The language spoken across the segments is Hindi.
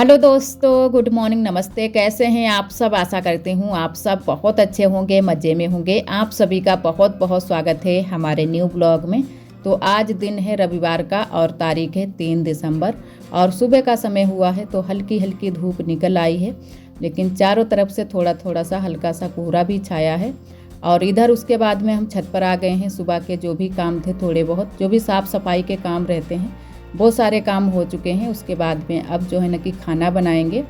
हेलो दोस्तों, गुड मॉर्निंग, नमस्ते। कैसे हैं आप सब? आशा करती हूँ आप सब बहुत अच्छे होंगे, मज़े में होंगे। आप सभी का बहुत बहुत स्वागत है हमारे न्यू ब्लॉग में। तो आज दिन है रविवार का और तारीख है 3 दिसंबर और सुबह का समय हुआ है तो हल्की हल्की धूप निकल आई है, लेकिन चारों तरफ से थोड़ा थोड़ा सा हल्का सा कोहरा भी छाया है। और इधर उसके बाद में हम छत पर आ गए हैं। सुबह के जो भी काम थे, थोड़े बहुत जो भी साफ़ सफाई के काम रहते हैं, बहुत सारे काम हो चुके हैं। उसके बाद में अब जो है ना कि खाना बनाएंगे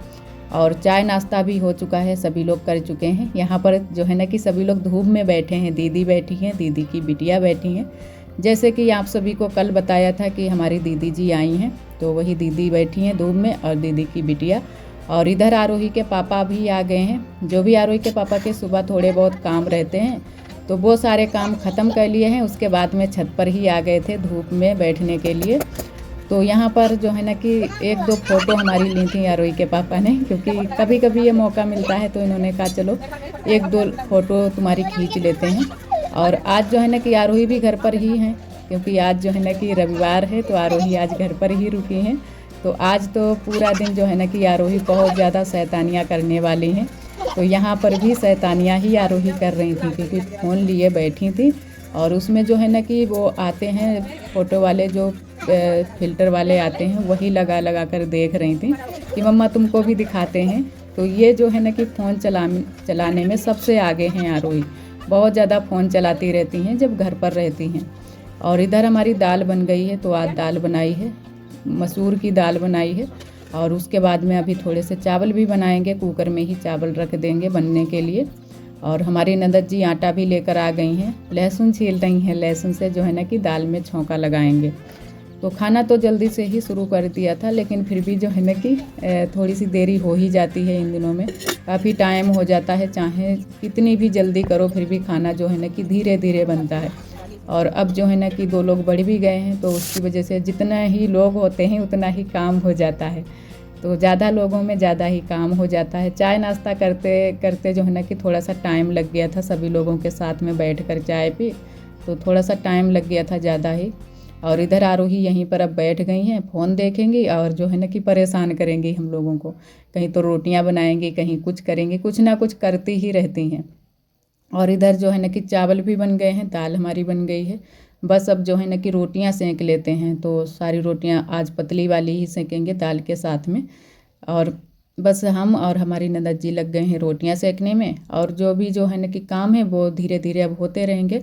और चाय नाश्ता भी हो चुका है, सभी लोग कर चुके हैं। यहाँ पर जो है ना कि सभी लोग धूप में बैठे हैं। दीदी बैठी हैं, दीदी की बिटिया बैठी हैं। जैसे कि आप सभी को कल बताया था कि हमारी दीदी जी आई हैं, तो वही दीदी बैठी हैं धूप में और दीदी की बिटिया। और इधर आरोही के पापा भी आ गए हैं। जो भी आरोही के पापा के सुबह थोड़े बहुत काम रहते हैं तो वो सारे काम ख़त्म कर लिए हैं। उसके बाद में छत पर ही आ गए थे धूप में बैठने के लिए। तो यहाँ पर जो है ना कि एक दो फ़ोटो हमारी ली थी आरोही के पापा ने, क्योंकि कभी कभी ये मौका मिलता है तो इन्होंने कहा चलो एक दो फ़ोटो तुम्हारी खींच लेते हैं। और आज जो है ना कि आरोही भी घर पर ही हैं, क्योंकि आज जो है ना कि रविवार है तो आरोही आज घर पर ही रुकी हैं। तो आज तो पूरा दिन जो है ना कि आरोही बहुत ज़्यादा शैतानियाँ करने वाली हैं। तो यहाँ पर भी शैतानियाँ ही आरोही कर रही थी, क्योंकि फ़ोन लिए बैठी थी और उसमें जो है ना कि वो आते हैं फ़ोटो वाले, जो फ़िल्टर वाले आते हैं, वही लगा लगा कर देख रही थी कि मम्मा तुमको भी दिखाते हैं। तो ये जो है ना कि फ़ोन चलाने में सबसे आगे हैं आरोही। बहुत ज़्यादा फ़ोन चलाती रहती हैं जब घर पर रहती हैं। और इधर हमारी दाल बन गई है, तो आज दाल बनाई है, मसूर की दाल बनाई है। और उसके बाद में अभी थोड़े से चावल भी बनाएंगे, कुकर में ही चावल रख देंगे बनने के लिए। और हमारी ननद जी आटा भी लेकर आ गई हैं, लहसुन छील रही हैं। लहसुन से जो है ना कि दाल में छौंका लगाएंगे। तो खाना तो जल्दी से ही शुरू कर दिया था, लेकिन फिर भी जो है ना कि थोड़ी सी देरी हो ही जाती है इन दिनों में। काफ़ी टाइम हो जाता है, चाहे कितनी भी जल्दी करो फिर भी खाना जो है ना कि धीरे धीरे बनता है। और अब जो है ना कि 2 लोग बढ़ भी गए हैं, तो उसकी वजह से जितना ही लोग होते हैं उतना ही काम हो जाता है। तो ज़्यादा लोगों में ज़्यादा ही काम हो जाता है। चाय नाश्ता करते करते जो है ना कि थोड़ा सा टाइम लग गया था, सभी लोगों के साथ में बैठकर चाय पी, तो थोड़ा सा टाइम लग गया था ज़्यादा ही। और इधर आरोही यहीं पर अब बैठ गई हैं, फ़ोन देखेंगी और जो है ना कि परेशान करेंगी हम लोगों को। कहीं तो रोटियां बनाएंगी, कहीं कुछ करेंगी, कुछ ना कुछ करती ही रहती हैं। और इधर जो है ना कि चावल भी बन गए हैं, दाल हमारी बन गई है। बस अब जो है ना कि रोटियां सेंक लेते हैं। तो सारी रोटियां आज पतली वाली ही सेकेंगे दाल के साथ में। और बस हम और हमारी ननद जी लग गए हैं रोटियां सेकने में। और जो भी जो है ना कि काम है वो धीरे धीरे अब होते रहेंगे।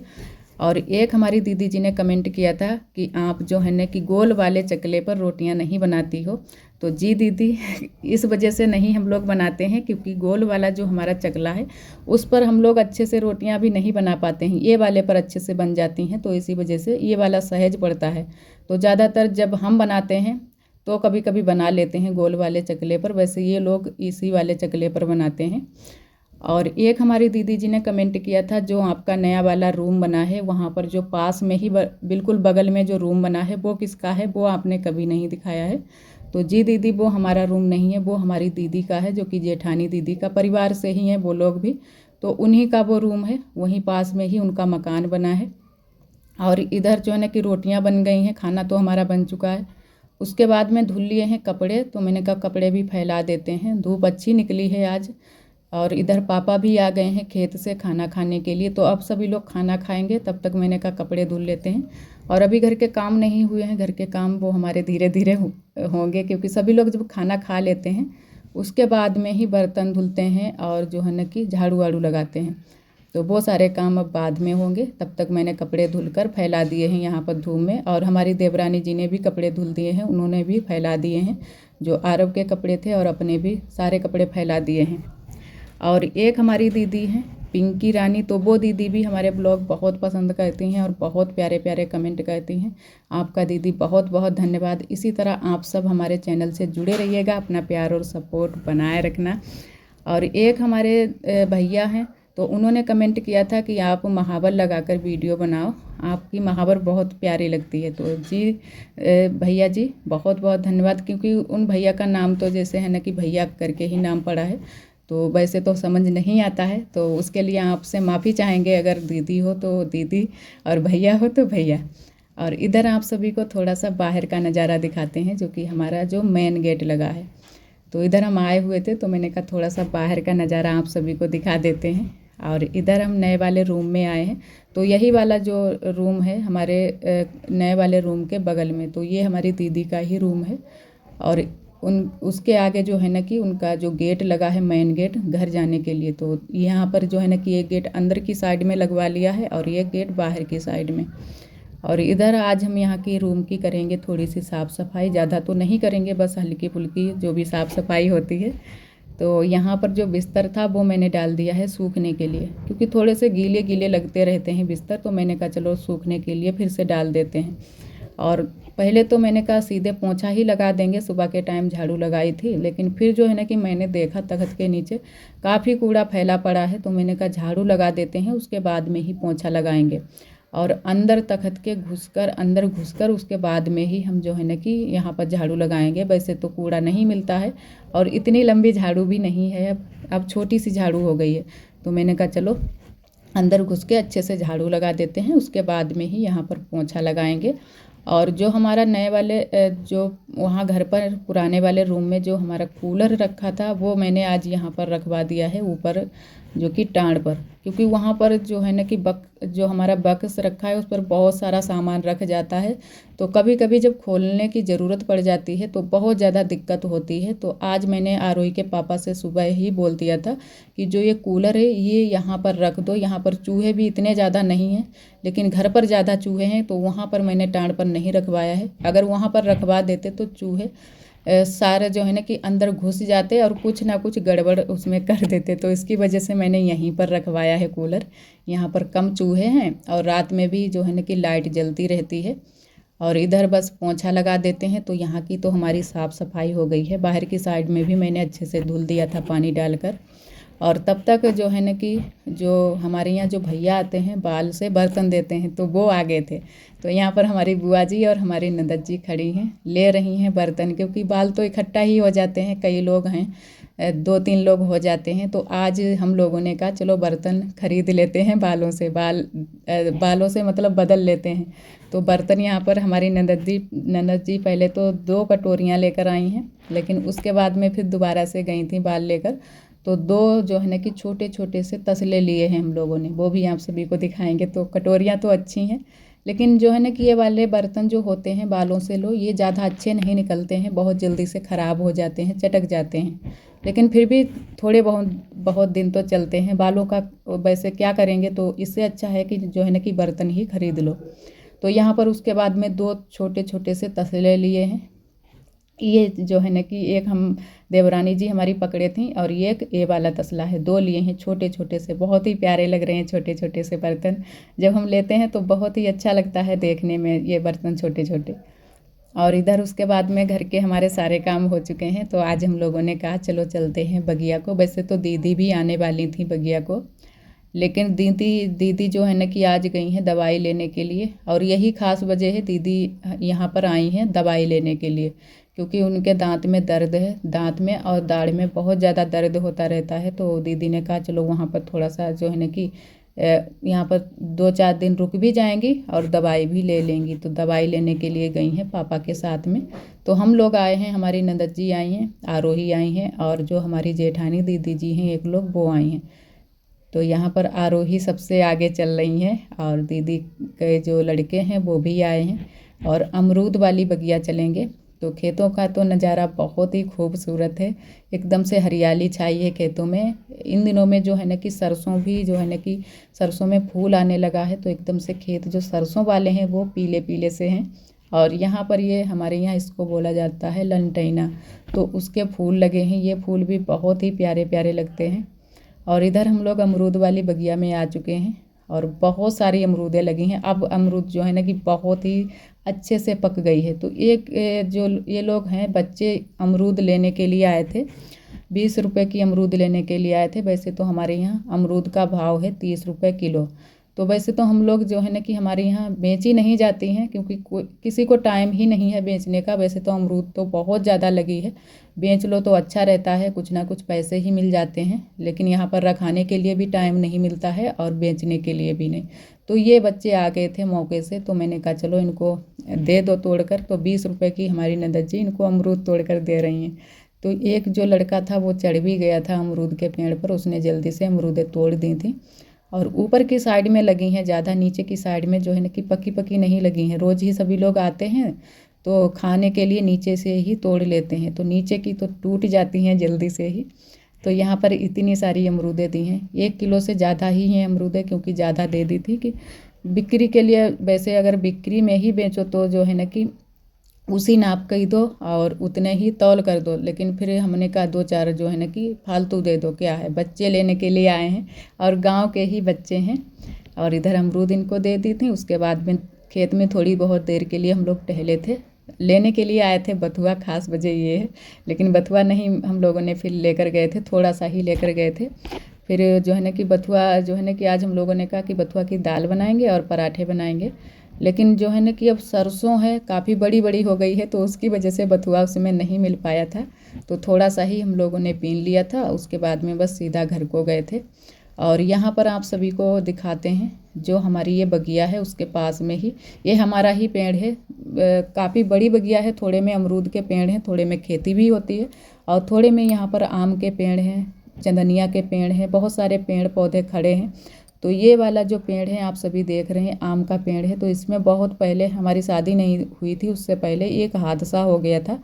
और एक हमारी दीदी जी ने कमेंट किया था कि आप जो है ना कि गोल वाले चकले पर रोटियां नहीं बनाती हो। तो जी दीदी, इस वजह से नहीं हम लोग बनाते हैं, क्योंकि गोल वाला जो हमारा चकला है उस पर हम लोग अच्छे से रोटियां भी नहीं बना पाते हैं। ये वाले पर अच्छे से बन जाती हैं, तो इसी वजह से ये वाला सहज पड़ता है। तो ज़्यादातर जब हम बनाते हैं तो कभी कभी बना लेते हैं गोल वाले चकले पर, वैसे ये लोग इसी वाले चकले पर बनाते हैं। और एक हमारी दीदी जी ने कमेंट किया था, जो आपका नया वाला रूम बना है वहाँ पर जो पास में ही बिल्कुल बगल में जो रूम बना है वो किसका है, वो आपने कभी नहीं दिखाया है। तो जी दीदी, वो हमारा रूम नहीं है, वो हमारी दीदी का है, जो कि जेठानी दीदी का परिवार से ही है वो लोग भी। तो उन्हीं का वो रूम है, वहीं पास में ही उनका मकान बना है। और इधर जो है ना कि रोटियां बन गई हैं, खाना तो हमारा बन चुका है। उसके बाद में धुल लिए हैं कपड़े, तो मैंने कहा कपड़े भी फैला देते हैं, धूप अच्छी निकली है आज। और इधर पापा भी आ गए हैं खेत से खाना खाने के लिए, तो अब सभी लोग खाना खाएंगे, तब तक मैंने कहा कपड़े धुल लेते हैं। और अभी घर के काम नहीं हुए हैं, घर के काम वो हमारे धीरे धीरे होंगे, क्योंकि सभी लोग जब खाना खा लेते हैं उसके बाद में ही बर्तन धुलते हैं और जो है ना कि झाड़ू वाड़ू लगाते हैं। तो वो सारे काम अब बाद में होंगे, तब तक मैंने कपड़े धुलकर फैला दिए हैं यहाँ पर धूप में। और हमारी देवरानी जी ने भी कपड़े धुल दिए हैं, उन्होंने भी फैला दिए हैं, जो आरव के कपड़े थे और अपने भी सारे कपड़े फैला दिए हैं। और एक हमारी दीदी हैं पिंकी रानी, तो वो दीदी भी हमारे ब्लॉग बहुत पसंद करती हैं और बहुत प्यारे प्यारे कमेंट करती हैं। आपका दीदी बहुत बहुत धन्यवाद। इसी तरह आप सब हमारे चैनल से जुड़े रहिएगा, अपना प्यार और सपोर्ट बनाए रखना। और एक हमारे भैया हैं, तो उन्होंने कमेंट किया था कि आप महावर लगाकर वीडियो बनाओ, आपकी महावर बहुत प्यारी लगती है। तो जी भैया जी बहुत बहुत धन्यवाद, क्योंकि उन भैया का नाम तो जैसे है ना कि भैया करके ही नाम पड़ा है, तो वैसे तो समझ नहीं आता है, तो उसके लिए आपसे माफ़ी चाहेंगे। अगर दीदी हो तो दीदी और भैया हो तो भैया। और इधर आप सभी को थोड़ा सा बाहर का नज़ारा दिखाते हैं, जो कि हमारा जो मेन गेट लगा है। तो इधर हम आए हुए थे, तो मैंने कहा थोड़ा सा बाहर का नज़ारा आप सभी को दिखा देते हैं। और इधर हम नए वाले रूम में आए हैं, तो यही वाला जो रूम है हमारे नए वाले रूम के बगल में, तो ये हमारी दीदी का ही रूम है। और उसके आगे जो है ना कि उनका जो गेट लगा है, मेन गेट घर जाने के लिए, तो यहाँ पर जो है ना कि एक गेट अंदर की साइड में लगवा लिया है और एक गेट बाहर की साइड में। और इधर आज हम यहाँ की रूम की करेंगे थोड़ी सी साफ़ सफाई, ज़्यादा तो नहीं करेंगे, बस हल्की फुल्की जो भी साफ़ सफाई होती है। तो यहाँ पर जो बिस्तर था वो मैंने डाल दिया है सूखने के लिए, क्योंकि थोड़े से गीले गीले लगते रहते हैं बिस्तर, तो मैंने कहा चलो सूखने के लिए फिर से डाल देते हैं। और पहले तो मैंने कहा सीधे पोंछा ही लगा देंगे, सुबह के टाइम झाड़ू लगाई थी, लेकिन फिर जो है ना कि मैंने देखा तख्त के नीचे काफ़ी कूड़ा फैला पड़ा है, तो मैंने कहा झाड़ू लगा देते हैं, उसके बाद में ही पोंछा लगाएंगे। और अंदर तख्त के अंदर घुसकर उसके बाद में ही हम जो है ना कि यहाँ पर झाड़ू लगाएंगे। वैसे तो कूड़ा नहीं मिलता है और इतनी लंबी झाड़ू भी नहीं है, अब छोटी सी झाड़ू हो गई है, तो मैंने कहा चलो अंदर घुस के अच्छे से झाड़ू लगा देते हैं, उसके बाद में ही यहाँ पर पोंछा लगाएंगे। और जो हमारा नए वाले जो वहाँ घर पर पुराने वाले रूम में जो हमारा कूलर रखा था, वो मैंने आज यहाँ पर रखवा दिया है ऊपर, जो कि टाँड़ पर, क्योंकि वहाँ पर जो है ना कि जो हमारा बक्स रखा है उस पर बहुत सारा सामान रख जाता है, तो कभी कभी जब खोलने की ज़रूरत पड़ जाती है तो बहुत ज़्यादा दिक्कत होती है। तो आज मैंने आरोही के पापा से सुबह ही बोल दिया था कि जो ये कूलर है ये यहाँ पर रख दो, यहाँ पर चूहे भी इतने ज़्यादा नहीं हैं, लेकिन घर पर ज़्यादा चूहे हैं, तो वहाँ पर मैंने टाँड़ पर नहीं रखवाया है। अगर वहाँ पर रखवा देते तो चूहे सारे जो है ना कि अंदर घुस जाते और कुछ ना कुछ गड़बड़ उसमें कर देते, तो इसकी वजह से मैंने यहीं पर रखवाया है कूलर। यहाँ पर कम चूहे हैं और रात में भी जो है ना कि लाइट जलती रहती है। और इधर बस पोंछा लगा देते हैं, तो यहाँ की तो हमारी साफ़ सफाई हो गई है। बाहर की साइड में भी मैंने अच्छे से धुल दिया था पानी डालकर। और तब तक जो है ना कि जो हमारे यहाँ जो भैया आते हैं बाल से बर्तन देते हैं, तो वो आ गए थे। तो यहाँ पर हमारी बुआ जी और हमारी ननद जी खड़ी हैं, ले रही हैं बर्तन, क्योंकि बाल तो इकट्ठा ही हो जाते हैं, कई लोग हैं, 2-3 लोग हो जाते हैं। तो आज हम लोगों ने कहा चलो बर्तन खरीद लेते हैं, बालों से मतलब बदल लेते हैं। तो बर्तन यहाँ पर हमारी ननद जी पहले तो 2 कटोरियाँ लेकर आई हैं, लेकिन उसके बाद में फिर दोबारा से गई थी बाल लेकर, तो 2 जो है ना कि छोटे छोटे से तसले लिए हैं हम लोगों ने, वो भी आप सभी को दिखाएंगे। तो कटोरियाँ तो अच्छी हैं, लेकिन जो है ना कि ये वाले बर्तन जो होते हैं बालों से ये ज़्यादा अच्छे नहीं निकलते हैं, बहुत जल्दी से ख़राब हो जाते हैं, चटक जाते हैं। लेकिन फिर भी थोड़े बहुत बहुत दिन तो चलते हैं बालों का, वैसे क्या करेंगे, तो इससे अच्छा है कि जो है ना कि बर्तन ही खरीद लो। तो यहाँ पर उसके बाद में 2 छोटे छोटे से तसले लिए हैं। ये जो है ना कि एक हम देवरानी जी हमारी पकड़े थी, और ये वाला तसला है, 2 लिए हैं छोटे छोटे से, बहुत ही प्यारे लग रहे हैं छोटे छोटे से बर्तन। जब हम लेते हैं तो बहुत ही अच्छा लगता है देखने में ये बर्तन छोटे छोटे। और इधर उसके बाद में घर के हमारे सारे काम हो चुके हैं, तो आज हम लोगों ने कहा चलो चलते हैं बगिया को। वैसे तो दीदी भी आने वाली थी बगिया को, लेकिन दीदी जो है ना कि आज गई हैं दवाई लेने के लिए, और यही ख़ास वजह है दीदी यहाँ पर आई हैं दवाई लेने के लिए, क्योंकि उनके दांत में दर्द है, दांत में और दाढ़ में बहुत ज़्यादा दर्द होता रहता है। तो दीदी ने कहा चलो वहाँ पर थोड़ा सा जो है ना कि यहाँ पर 2-4 दिन रुक भी जाएंगी और दवाई भी ले लेंगी। तो दवाई लेने के लिए गई हैं पापा के साथ में। तो हम लोग आए हैं, हमारी ननद जी आई हैं, आरोही आई हैं, और जो हमारी जेठानी दीदी जी हैं एक लोग, वो आई हैं। तो यहाँ पर आरोही सबसे आगे चल रही हैं, और दीदी के जो लड़के हैं वो भी आए हैं, और अमरूद वाली बगिया चलेंगे। तो खेतों का तो नज़ारा बहुत ही खूबसूरत है, एकदम से हरियाली छाई है खेतों में। इन दिनों में जो है ना कि सरसों भी जो है ना कि सरसों में फूल आने लगा है, तो एकदम से खेत जो सरसों वाले हैं वो पीले पीले से हैं। और यहाँ पर ये हमारे यहाँ इसको बोला जाता है लंटैना, तो उसके फूल लगे हैं, ये फूल भी बहुत ही प्यारे प्यारे लगते हैं। और इधर हम लोग अमरूद वाली बगिया में आ चुके हैं, और बहुत सारी अमरूदें लगी हैं। अब अमरूद जो है ना कि बहुत ही अच्छे से पक गई है। तो एक जो ये लोग हैं बच्चे अमरूद लेने के लिए आए थे, 20 रुपए की अमरूद लेने के लिए आए थे। वैसे तो हमारे यहाँ अमरूद का भाव है 30 रुपए किलो। तो वैसे तो हम लोग जो है ना कि हमारे यहाँ बेची नहीं जाती हैं, क्योंकि किसी को टाइम ही नहीं है बेचने का। वैसे तो अमरूद तो बहुत ज़्यादा लगी है, बेच लो तो अच्छा रहता है, कुछ ना कुछ पैसे ही मिल जाते हैं, लेकिन यहाँ पर रखाने के लिए भी टाइम नहीं मिलता है और बेचने के लिए भी नहीं। तो ये बच्चे आ गए थे मौके से, तो मैंने कहा चलो इनको दे दो तोड़कर। तो 20 रुपए की हमारी ननद जी इनको अमरूद तोड़ कर दे रही हैं। तो एक जो लड़का था वो चढ़ भी गया था अमरूद के पेड़ पर, उसने जल्दी से अमरूदें तोड़ दी थी। और ऊपर की साइड में लगी हैं ज़्यादा, नीचे की साइड में जो है ना कि पकी पकी नहीं लगी हैं। रोज़ ही सभी लोग आते हैं तो खाने के लिए नीचे से ही तोड़ लेते हैं, तो नीचे की तो टूट जाती हैं जल्दी से ही। तो यहाँ पर इतनी सारी अमरूदें दी हैं, 1 किलो से ज़्यादा ही हैं अमरूदें, क्योंकि ज़्यादा दे दी थी कि बिक्री के लिए। वैसे अगर बिक्री में ही बेचो तो जो है ना कि उसी नाप का ही दो और उतने ही तौल कर दो, लेकिन फिर हमने कहा 2-4 जो है ना कि फालतू दे दो, क्या है, बच्चे लेने के लिए आए हैं और गांव के ही बच्चे हैं। और इधर अमरूद इनको दे दी थी। उसके बाद में खेत में थोड़ी बहुत देर के लिए हम लोग टहले थे, लेने के लिए आए थे बथुआ, खास वजह ये है। लेकिन बथुआ नहीं हम लोगों ने फिर लेकर गए थे, थोड़ा सा ही लेकर गए थे। फिर जो है ना कि बथुआ जो है ना कि आज हम लोगों ने कहा कि बथुआ की दाल बनाएंगे और पराठे बनाएंगे। लेकिन जो है ना कि अब सरसों है काफ़ी बड़ी बड़ी हो गई है, तो उसकी वजह से बथुआ उसमें नहीं मिल पाया था। तो थोड़ा सा ही हम लोगों ने पीन लिया था, उसके बाद में बस सीधा घर को गए थे। और यहाँ पर आप सभी को दिखाते हैं, जो हमारी ये बगिया है उसके पास में ही ये हमारा ही पेड़ है। काफ़ी बड़ी बगिया है, थोड़े में अमरूद के पेड़ हैं, थोड़े में खेती भी होती है और थोड़े में यहाँ पर आम के पेड़ हैं, चंदनिया के पेड़ हैं, बहुत सारे पेड़ पौधे खड़े हैं। तो ये वाला जो पेड़ है आप सभी देख रहे हैं, आम का पेड़ है। तो इसमें बहुत पहले हमारी शादी नहीं हुई थी, उससे पहले एक हादसा हो गया था।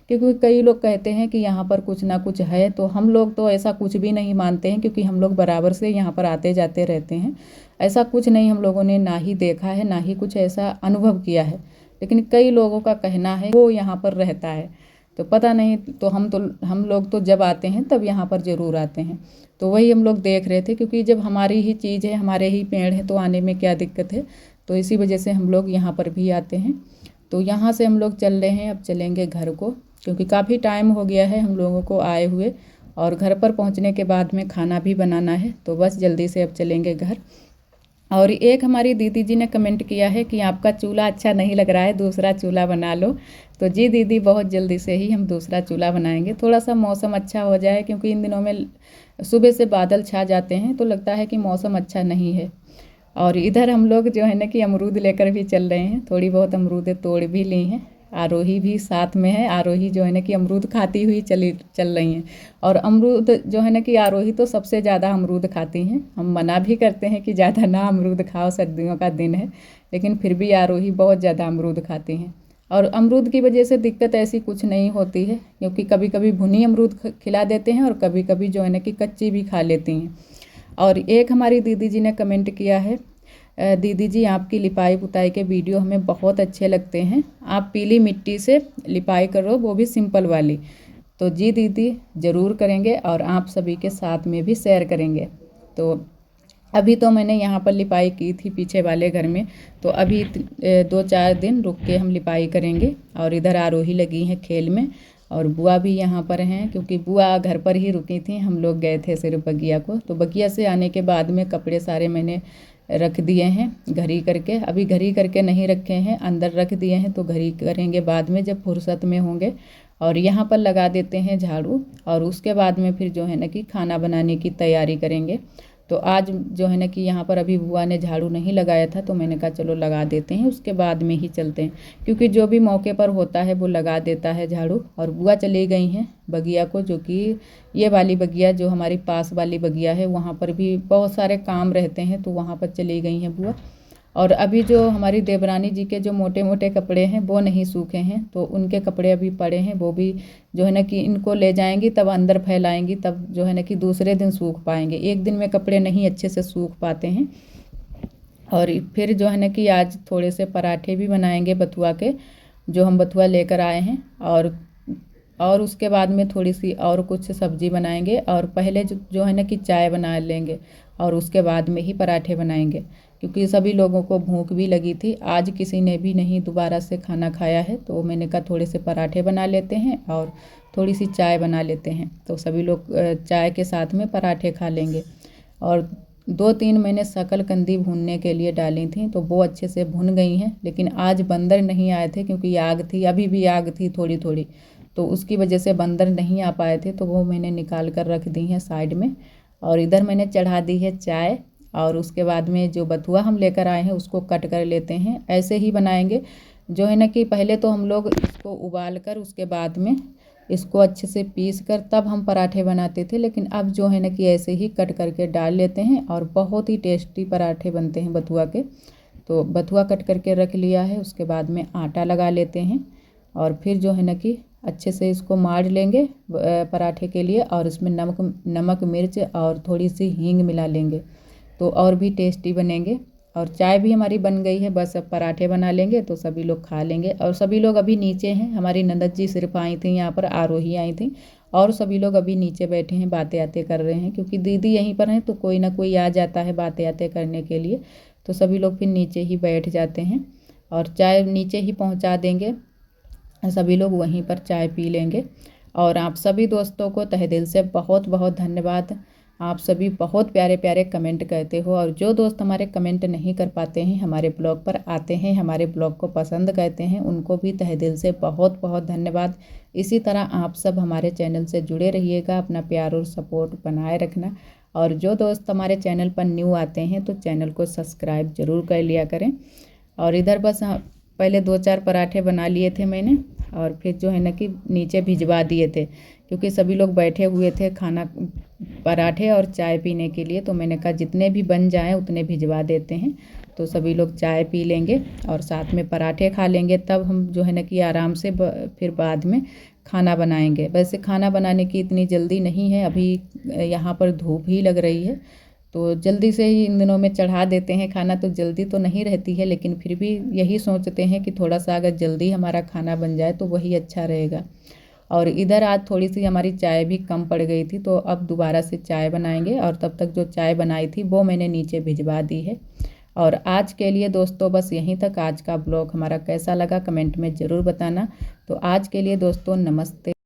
क्योंकि कई लोग कहते हैं कि यहाँ पर कुछ ना कुछ है, तो हम लोग तो ऐसा कुछ भी नहीं मानते हैं, क्योंकि हम लोग बराबर से यहाँ पर आते जाते रहते हैं। ऐसा कुछ नहीं हम लोगों ने ना ही देखा है, ना ही कुछ ऐसा अनुभव किया है। लेकिन कई लोगों का कहना है वो यहाँ पर रहता है, तो पता नहीं। तो हम लोग तो जब आते हैं तब यहाँ पर ज़रूर आते हैं। तो वही हम लोग देख रहे थे, क्योंकि जब हमारी ही चीज़ है, हमारे ही पेड़ है, तो आने में क्या दिक्कत है। तो इसी वजह से हम लोग यहाँ पर भी आते हैं। तो यहाँ से हम लोग चल रहे हैं, अब चलेंगे घर को, क्योंकि काफ़ी टाइम हो गया है हम लोगों को आए हुए। और घर पर पहुँचने के बाद में खाना भी बनाना है, तो बस जल्दी से अब चलेंगे घर। और एक हमारी दीदी जी ने कमेंट किया है कि आपका चूल्हा अच्छा नहीं लग रहा है, दूसरा चूल्हा बना लो। तो जी दीदी, बहुत जल्दी से ही हम दूसरा चूल्हा बनाएंगे, थोड़ा सा मौसम अच्छा हो जाए, क्योंकि इन दिनों में सुबह से बादल छा जाते हैं, तो लगता है कि मौसम अच्छा नहीं है। और इधर हम लोग जो है ना कि अमरूद लेकर भी चल रहे हैं, थोड़ी बहुत अमरूदें तोड़ भी ली हैं। आरोही भी साथ में है, आरोही जो है ना कि अमरूद खाती हुई चल रही हैं। और अमरूद जो है ना कि आरोही तो सबसे ज़्यादा अमरूद खाती हैं। हम मना भी करते हैं कि ज़्यादा ना अमरूद खाओ, सर्दियों का दिन है, लेकिन फिर भी आरोही बहुत ज़्यादा अमरूद खाती हैं। और अमरूद की वजह से दिक्कत ऐसी कुछ नहीं होती है, क्योंकि कभी कभी भुनी अमरूद खिला देते हैं और कभी कभी जो है ना कि कच्ची भी खा लेती हैं। और एक हमारी दीदी जी ने कमेंट किया है, दीदी जी आपकी लिपाई पुताई के वीडियो हमें बहुत अच्छे लगते हैं, आप पीली मिट्टी से लिपाई करो, वो भी सिंपल वाली। तो जी दीदी, ज़रूर करेंगे और आप सभी के साथ में भी शेयर करेंगे। तो अभी तो मैंने यहाँ पर लिपाई की थी पीछे वाले घर में, तो अभी 2-4 दिन रुक के हम लिपाई करेंगे। और इधर आरोही लगी हैं खेल में, और बुआ भी यहाँ पर हैं, क्योंकि बुआ घर पर ही रुकी थी, हम लोग गए थे सिर्फ बगिया को। तो बगिया से आने के बाद में कपड़े सारे मैंने रख दिए हैं घरी करके, अभी घरी करके नहीं रखे हैं, अंदर रख दिए हैं, तो घरी करेंगे बाद में जब फुर्सत में होंगे। और यहाँ पर लगा देते हैं झाड़ू, और उसके बाद में फिर जो है ना कि खाना बनाने की तैयारी करेंगे। तो आज जो है ना कि यहाँ पर अभी बुआ ने झाड़ू नहीं लगाया था, तो मैंने कहा चलो लगा देते हैं, उसके बाद में ही चलते हैं, क्योंकि जो भी मौके पर होता है वो लगा देता है झाड़ू। और बुआ चली गई हैं बगिया को, जो कि ये वाली बगिया जो हमारी पास वाली बगिया है, वहाँ पर भी बहुत सारे काम रहते हैं, तो वहाँ पर चली गई हैं बुआ। और अभी जो हमारी देवरानी जी के जो मोटे मोटे कपड़े हैं वो नहीं सूखे हैं, तो उनके कपड़े अभी पड़े हैं, वो भी जो है ना कि इनको ले जाएंगी तब अंदर फैलाएंगी, तब जो है ना कि दूसरे दिन सूख पाएंगे। एक दिन में कपड़े नहीं अच्छे से सूख पाते हैं। और फिर जो है ना कि आज थोड़े से पराठे भी बनाएंगे बथुआ के, जो हम बथुआ लेकर आए हैं। और उसके बाद में थोड़ी सी और कुछ सब्जी बनाएंगे, और पहले जो है ना कि चाय बना लेंगे, और उसके बाद में ही पराठे बनाएंगे, क्योंकि सभी लोगों को भूख भी लगी थी। आज किसी ने भी नहीं दोबारा से खाना खाया है, तो मैंने कहा थोड़े से पराठे बना लेते हैं और थोड़ी सी चाय बना लेते हैं, तो सभी लोग चाय के साथ में पराठे खा लेंगे। और 2-3 मैंने शकलकंदी भूनने के लिए डाली थी, तो वो अच्छे से भुन गई हैं। लेकिन आज बंदर नहीं आए थे, क्योंकि आग थी, अभी भी आग थी थोड़ी थोड़ी, तो उसकी वजह से बंदर नहीं आ पाए थे, तो वो मैंने निकाल कर रख दी हैं साइड में। और इधर मैंने चढ़ा दी है चाय, और उसके बाद में जो बथुआ हम लेकर आए हैं उसको कट कर लेते हैं। ऐसे ही बनाएंगे, जो है ना कि पहले तो हम लोग इसको उबाल कर उसके बाद में इसको अच्छे से पीस कर तब हम पराठे बनाते थे, लेकिन अब जो है ना कि ऐसे ही कट करके डाल लेते हैं और बहुत ही टेस्टी पराठे बनते हैं बथुआ के। तो बथुआ कट करके रख लिया है, उसके बाद में आटा लगा लेते हैं और फिर जो है ना कि अच्छे से इसको मार लेंगे पराठे के लिए, और इसमें नमक मिर्च और थोड़ी सी हींग मिला लेंगे तो और भी टेस्टी बनेंगे। और चाय भी हमारी बन गई है, बस अब पराठे बना लेंगे तो सभी लोग खा लेंगे। और सभी लोग अभी नीचे हैं, हमारी ननद जी सिर्फ आई थी यहाँ पर, आरोही आई थी, और सभी लोग अभी नीचे बैठे हैं, बातें आते कर रहे हैं, क्योंकि दीदी यहीं पर हैं तो कोई ना कोई आ जाता है बातें आते करने के लिए। तो सभी लोग फिर नीचे ही बैठ जाते हैं और चाय नीचे ही पहुँचा देंगे, सभी लोग वहीं पर चाय पी लेंगे। और आप सभी दोस्तों को तहे दिल से बहुत बहुत धन्यवाद। आप सभी बहुत प्यारे प्यारे कमेंट करते हो, और जो दोस्त हमारे कमेंट नहीं कर पाते हैं, हमारे ब्लॉग पर आते हैं, हमारे ब्लॉग को पसंद करते हैं, उनको भी तहे दिल से बहुत बहुत धन्यवाद। इसी तरह आप सब हमारे चैनल से जुड़े रहिएगा, अपना प्यार और सपोर्ट बनाए रखना। और जो दोस्त हमारे चैनल पर न्यू आते हैं तो चैनल को सब्सक्राइब ज़रूर कर लिया करें। और इधर बस पहले 2-4 पराठे बना लिए थे मैंने, और फिर जो है ना कि नीचे भिजवा दिए थे, क्योंकि सभी लोग बैठे हुए थे खाना पराठे और चाय पीने के लिए। तो मैंने कहा जितने भी बन जाएं उतने भिजवा देते हैं, तो सभी लोग चाय पी लेंगे और साथ में पराठे खा लेंगे। तब हम जो है ना कि आराम से फिर बाद में खाना बनाएंगे। वैसे खाना बनाने की इतनी जल्दी नहीं है, अभी यहाँ पर धूप ही लग रही है, तो जल्दी से ही इन दिनों में चढ़ा देते हैं खाना, तो जल्दी तो नहीं रहती है, लेकिन फिर भी यही सोचते हैं कि थोड़ा सा अगर जल्दी हमारा खाना बन जाए तो वही अच्छा रहेगा। और इधर आज थोड़ी सी हमारी चाय भी कम पड़ गई थी, तो अब दोबारा से चाय बनाएंगे, और तब तक जो चाय बनाई थी वो मैंने नीचे भिजवा दी है। और आज के लिए दोस्तों बस यहीं तक। आज का ब्लॉग हमारा कैसा लगा कमेंट में ज़रूर बताना। तो आज के लिए दोस्तों नमस्ते।